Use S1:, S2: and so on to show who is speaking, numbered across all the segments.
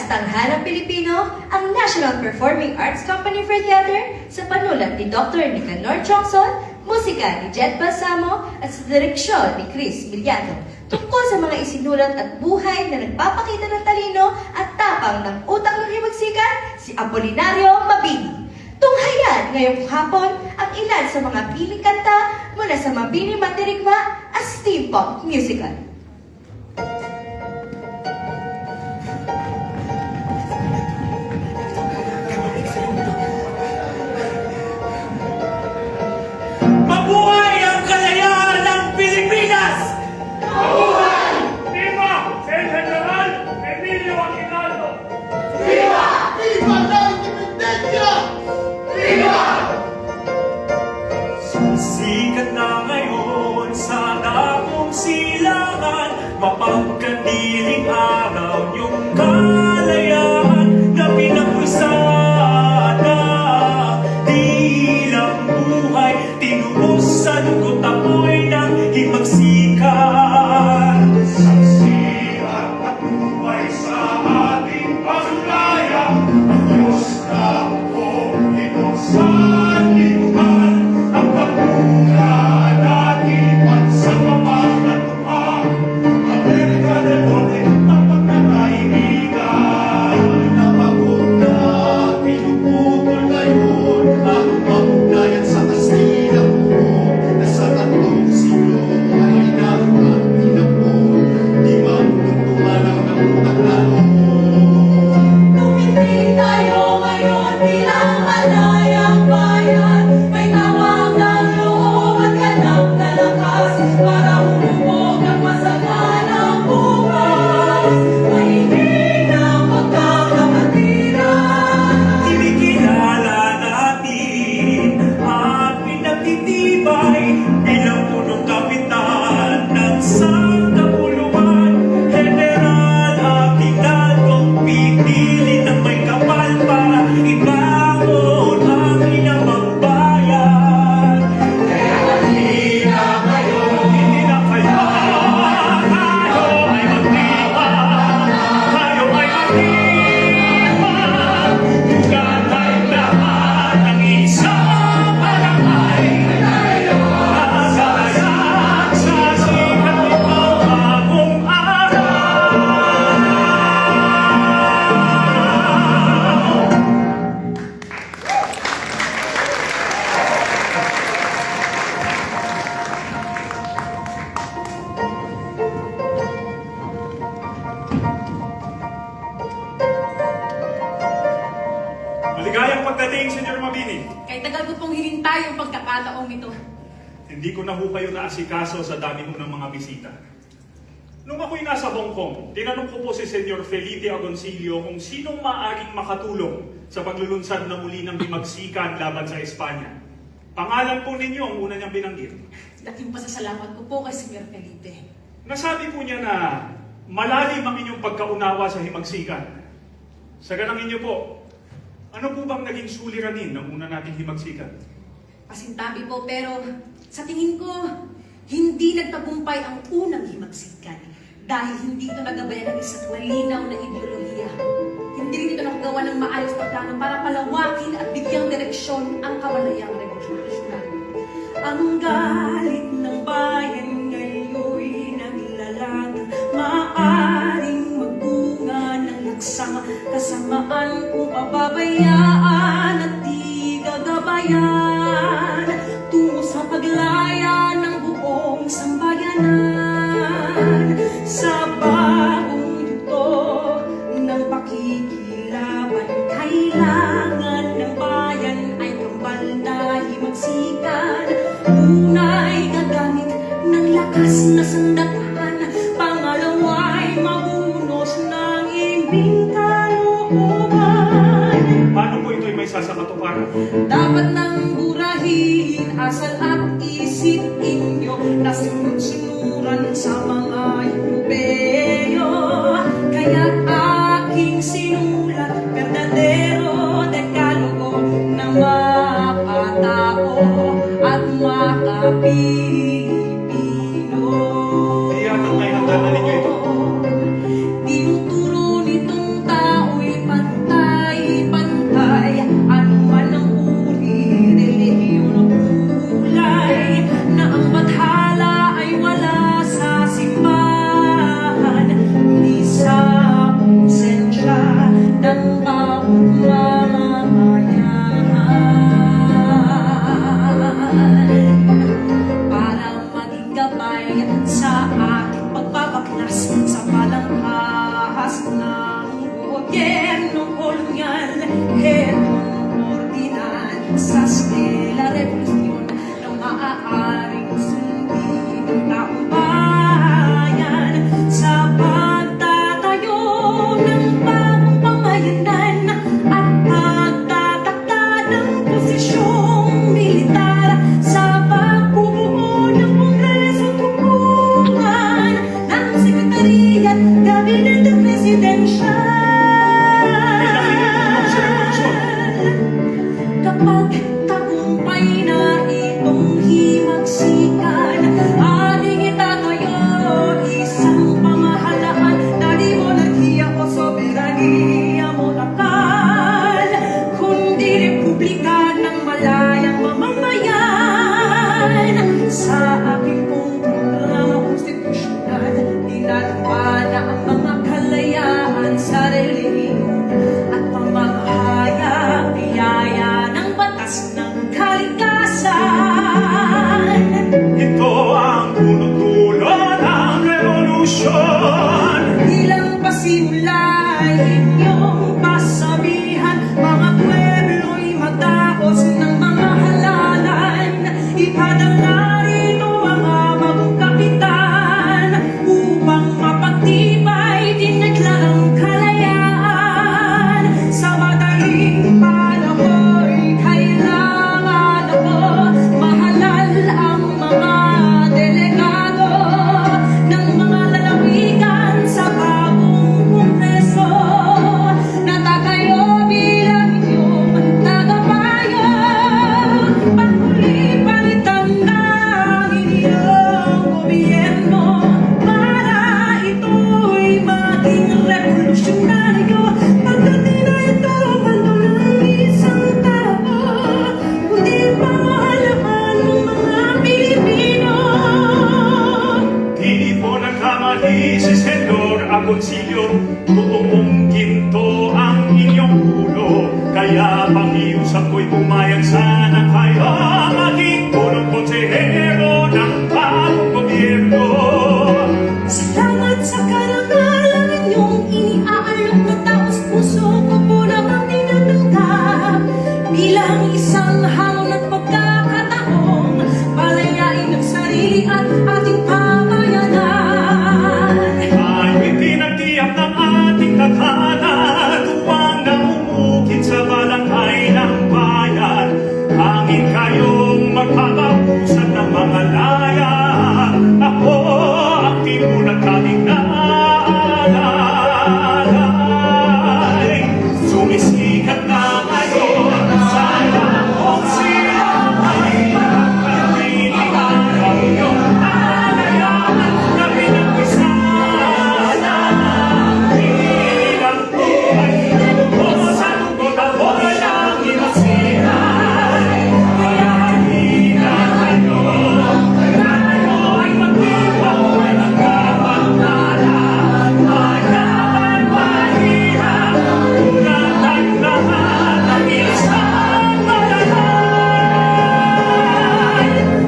S1: Inilas Tanghalang Pilipino ang National Performing Arts Company for Theater sa panulat ni Dr. Nicanor Chongson, musika ni Jed Balsamo at sa direksyon ni Chris Villano tungkol sa mga isinulat at buhay na nagpapakita ng talino at tapang ng utak ng himagsikan, si Apolinario Mabini. Tunghayan ngayong hapon ang ilan sa mga piling kanta mula sa Mabini Mandirigma at Steampunk Musical.
S2: Mabuhay ang kalayaan ng Pilipinas!
S3: Mabuhay!
S2: Viva el General Emilio Aguinaldo!
S3: Viva! Viva la Independencia! Viva!
S2: Susikat na ngayon sa dakong silangan, mapagkandiling araw niyong kalayaan na pinag-usaan na dilang buhay, tinubos sa dugot apoy ng himagsikan.
S3: Saksihan at buhay sa ating pagulaya, ang Diyos na buong inusan libuhan, ang pagbuka natin sa pamamanuhan. Amerika del Norte, ang pagkakaibigan na pagbuka, pinuputol ngayon ang pagbunayan sa Kastila buo na sa tatlong siglo ay tinapon, di magtutungalaw ng utang lalo.
S4: Tumitig tayo ngayon bilang malayang bayan. May tawag ng loob at ganap na lakas para humubog ang masaganang bukas. Mahinig ng pagkakapatiran.
S2: Kinikilala natin at pinagtitibay bilang punong kapitan ng Sangkapuluan. General Aguinaldo, pinili ng may kapal para ibangon ang inamang bayan. Kaya halina ngayon, hindi na kailangan tayo ay magtibay, tayo ay magtibay. Tugatay lahat ng isang barangay. Nagalayan sa sikat ng bagong araw. Maligayang pagdating, Senyor Mabini.
S4: Kay tagal ko pong hinintay ang pagkakataong ito.
S2: Hindi ko na ho kayo naasikaso sa dami ho ng mga bisita. Nung ako'y nasa Hong Kong, tinanong ko po si Senyor Felipe Agoncillo kung sinong maaaring makatulong sa paglulunsad na muli ng himagsikan laban sa Espanya. Pangalan po ninyo ang una niyang binanggit.
S4: Laking pasasalamat ko po kay Sr. Felipe.
S2: Nasabi po niya na malalim ang inyong pagkaunawa sa himagsikan. Sa ganang inyo po, ano po bang naging suliranin ng una nating himagsikan?
S4: Pasintabi po pero sa tingin ko, hindi nagtagumpay ang unang himagsikan dahil hindi ito nagabayan ng isa't malinaw na ideolohiya. Hindi rin ito nakagawa ng maayos na plano para palawakin at bigyang direksyon ang kawalayang revolusyon. Ang galit ng bayan ngayon'y naglalaga, maaaring magbunga ng nagsama kasamaan kung pababayaan at di gagabayan tungo sa paglaya ng buong sambayanan sa bagong yugto ng pakikilaban. Kailangan ng bayan ay kambal na himagsikan. Una'y gagamit ng lakas na sandakan, pangalawa'y mabunos ng iming kalooban.
S2: Paano po ito'y may sasakatuparan?
S4: Dapat nang burahin asal at isip inyo na sunod-sunuran sa mga Europeo. Kaya aking sinulat verdadero dekalogo na mapatao at makapilipino.
S2: Tiyak at may handa na ninyo ito.
S4: Tinuturo nitong tao'y ng bawat mamamayan para maging gabay sa aking pagbabaklas sa palangkas ng gobyernong kolonyal. Hetong ordinal sa Stella Revolusyon na maaaring sundin ng taong bayan sa pagtatayo ng bagong pamayanan at pagtatakda ng posisyong militar sa pagbubuo ng Kongreso tulungan ng Sekretariat Gabinete Presidensyal. Kapag tagumpay na itong himagsikan, ating itatayo isang pamahalaan na di monarkiya o soberaniya mo takal, kundi republika ng malayang mamamayan. Sa aking pong programa konstitusyonal, tinatupana ang mga kalayaan sa relihiyon at pamamahayag, biyaya ng batas ng kalikasan.
S2: Ito ang puno-dulo ng revolusyon.
S4: Bilang pasimula inyong pasabihan, mga pueblo'y magdaos ng mga halalan. Ipadala rito mga bagong kapitan upang mapagtibay dinaglaang kalayaan. Sa madaling panahon, kailangan ako mahalal ang mga delegado ng mga lalawigan sa bagong kongreso na tatayo bilang inyong tagapayo. Pagmuli palitan ng inyong gobyerno para ito'y maging revolusyonaryo. Pagdating na ito, bando ng isang tao, kundi pamahalaan ng mga Pilipino.
S2: Di po nagkamali si Senyor Agoncillo, buong ginto ang inyong ulo. Kaya pakiusap ko'y pumayag sana kayo maging punong konsehero ng bagong gobyerno.
S4: Salamat sa karangalan ninyong iniaalok na taos puso ko po namang tinatanggap bilang isang hamon at pagkakataong palayain ang sarili at ating pamayanan.
S2: Tayo'y pinagtiyak ng ating tadhana, tuwang na umukit sa balanghay ng bayan. Hangin kayong magpapausad ng mga laya. Ako ang timulat kaming naalay. Sumisikat na ngayon sa lakong sila ay magpapilihan ang iyong alayanan na pinag-isa na bilang buhay. Lumo sa lungkot at walang inasihan. Kaya halina kayo, tayo ay magtibay ng kapag-alan. Mayaman mahirap, tulad tayo lahat ng isang malalay.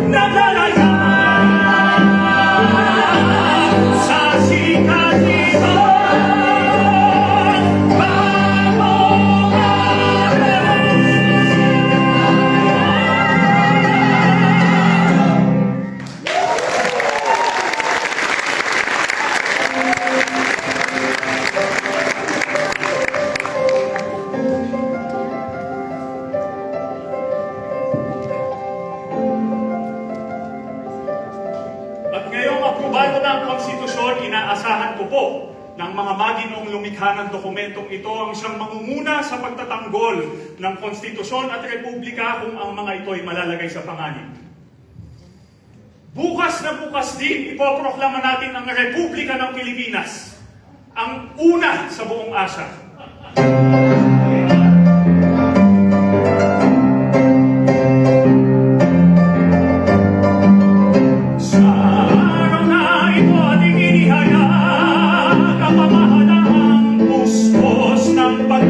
S2: Naglalayan sa sikat nito, bagong araw. At ngayong aprobado ng konstitusyon, inaasahan ko po ng mga maginoong lumikha ng dokumentong ito ang siyang mangunguna sa pagtatanggol ng konstitusyon at republika kung ang mga ito ay malalagay sa panganib. Bukas na bukas din, ipoproklama natin ang Republika ng Pilipinas, ang una sa buong Asya. Sa araw na ito ating inihayag ang pamahalaang puspos ng pag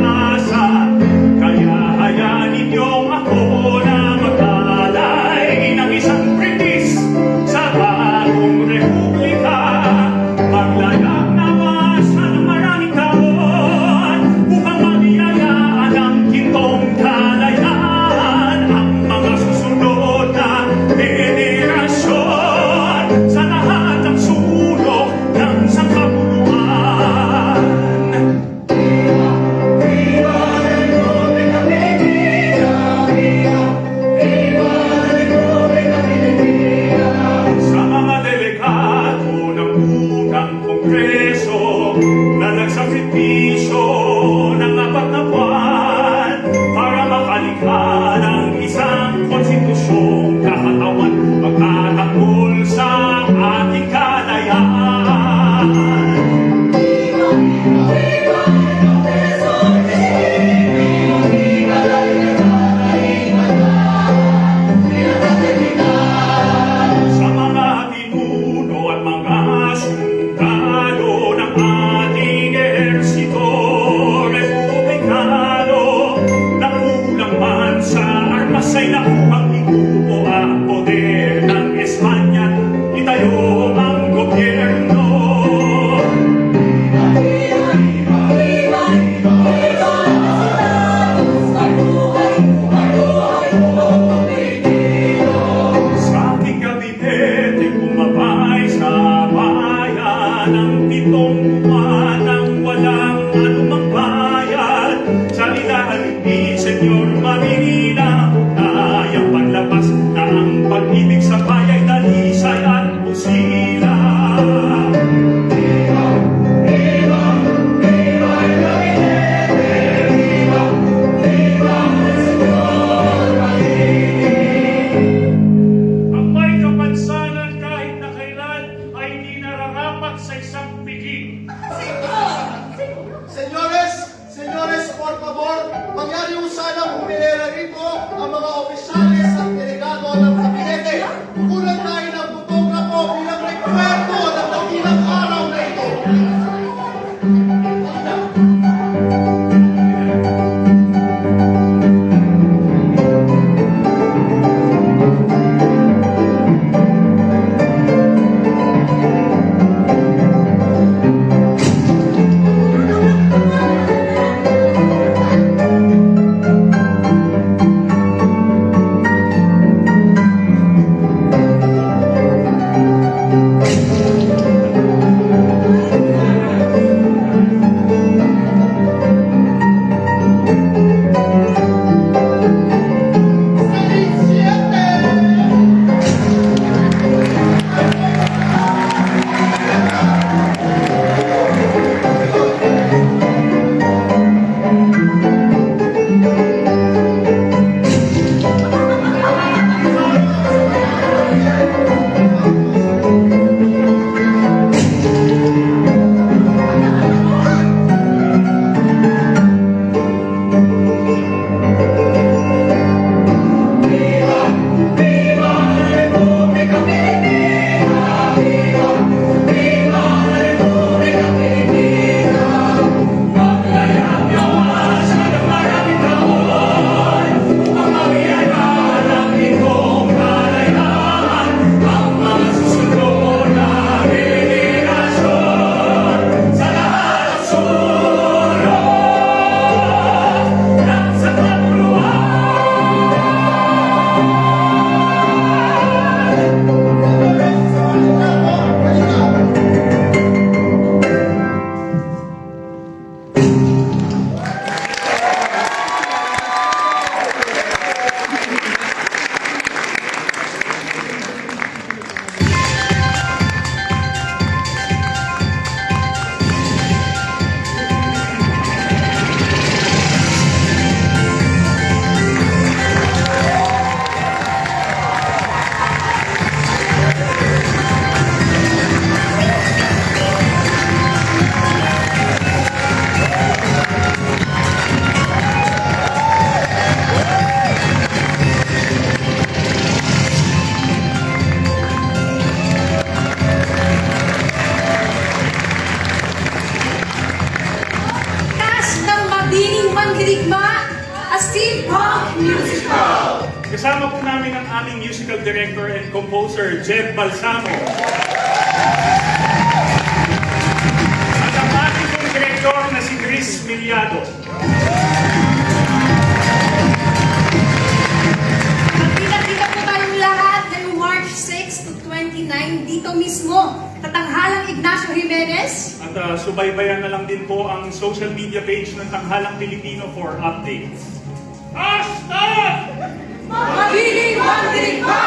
S2: komisyon ng apat na buwan para makalikha ng isang konstitusyong kakatawan magtatanggol sa ating kalayaan. Sa mga pinuno at mga sundalo ng ating ehersito republikano, nakulang man sa armas ay nakuhang ikupo ang poder ng Espanya, itayo ang gobyerno. Sa ating gabinete kumabay sa bayan ang 7 buwan ng walang anumang bayad. Sa ilalim ni Senyor Marina ay ang paglabas na ang pag-ibig sa bayay, dalisay at pusila. Ang may kapansanan kahit na kailan ay hindi nararapat sa isang piging.
S3: Senyores, por favor, mangyari yung sanang humilera rito ang mga opisyales at delegado ng kabinete. Kukulang tayo ng fotograpo bilang rekwento ng dakilang araw na ito.
S2: Kasama po namin ang aming musical director and composer, Jed Balsamo. At ang ating pong director na si Chris Miliado.
S4: Magkita-kita po tayong lahat ngayong March 6 to 29 dito mismo. Tatanghalang Ignacio Jimenez.
S2: At subaybayan na lang din po ang social media page ng Tanghalang Pilipino for updates. Hashtag!
S4: Mabiling Mandirigma!